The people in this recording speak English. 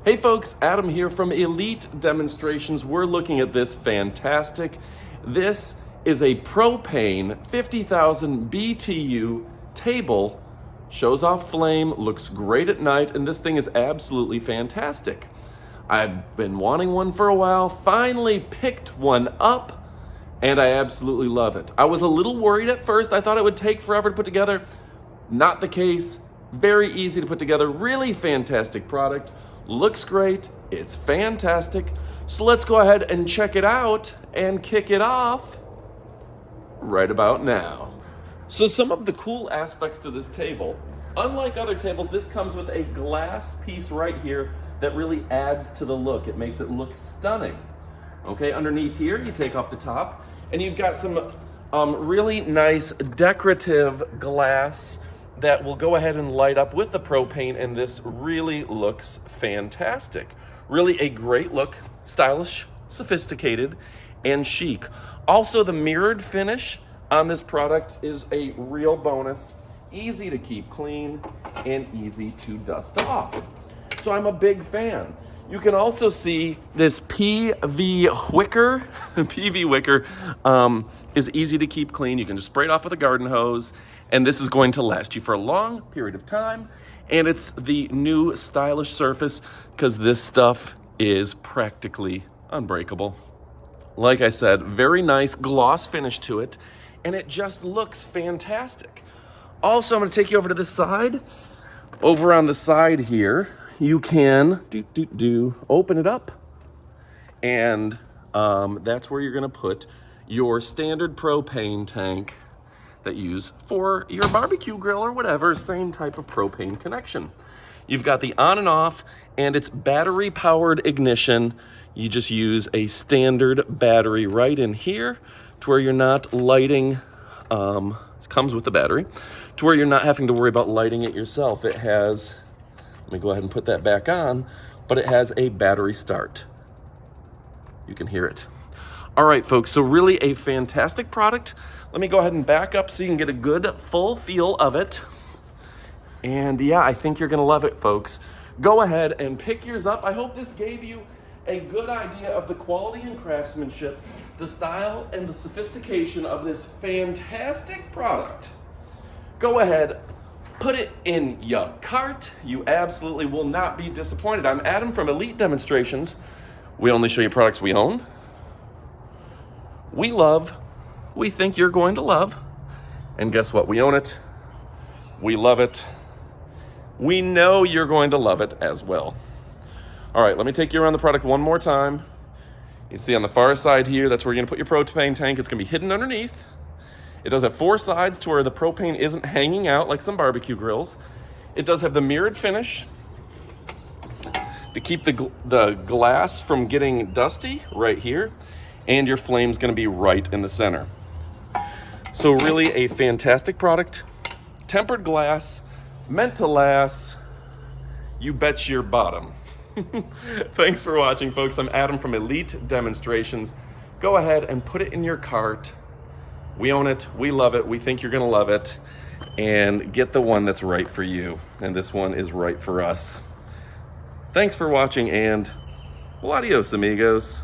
Hey folks, Adam here from Elite Demonstrations. We're looking at this fantastic. This is a propane 50,000 BTU table. Shows off flame, looks great at night, and this thing is absolutely fantastic. I've been wanting one for a while, finally picked one up, and I absolutely love it. I was a little worried at first. I thought it would take forever to put together. Not the case. Very easy to put together, really fantastic product. Looks great, it's fantastic. So let's go ahead and check it out and kick it off right about now. So some of the cool aspects to this table, unlike other tables, this comes with a glass piece right here that really adds to the look. It makes it look stunning. Okay, underneath here, you take off the top and you've got some really nice decorative glass that will go ahead and light up with the propane, and this really looks fantastic. Really a great look, stylish, sophisticated, and chic. Also, the mirrored finish on this product is a real bonus. Easy to keep clean and easy to dust off. So I'm a big fan. You can also see this PV wicker. PV wicker is easy to keep clean. You can just spray it off with a garden hose, and this is going to last you for a long period of time. And it's the new stylish surface because this stuff is practically unbreakable. Like I said, very nice gloss finish to it, and it just looks fantastic. Also, I'm going to take you over to this side. Over on the side here, you can open it up, and that's where you're going to put your standard propane tank that you use for your barbecue grill or whatever, same type of propane connection. You've got the on and off, and it's battery powered ignition. You just use a standard battery right in here to where you're not lighting, it comes with the battery, to where you're not having to worry about lighting it yourself. It has, let me go ahead and put that back on, but it has a battery start. You can hear it. All right, folks, so really a fantastic product. Let me go ahead and back up so you can get a good full feel of it. And yeah, I think you're gonna love it, folks. Go ahead and pick yours up. I hope this gave you a good idea of the quality and craftsmanship, the style and the sophistication of this fantastic product. Go ahead, put it in your cart. You absolutely will not be disappointed. I'm Adam from Elite Demonstrations. We only show you products we own, we love, we think you're going to love, and guess what? We own it, we love it, we know you're going to love it as well. All right, let me take you around the product one more time. You see on the far side here, that's where you're gonna put your propane tank. It's gonna be hidden underneath. It does have 4 sides to where the propane isn't hanging out like some barbecue grills. It does have the mirrored finish to keep the glass from getting dusty right here, and your flame's gonna be right in the center. So really a fantastic product. Tempered glass, meant to last. You bet your bottom. Thanks for watching, folks. I'm Adam from Elite Demonstrations. Go ahead and put it in your cart. We own it, we love it, we think you're gonna love it, and get the one that's right for you. And this one is right for us. Thanks for watching, and well, adios, amigos.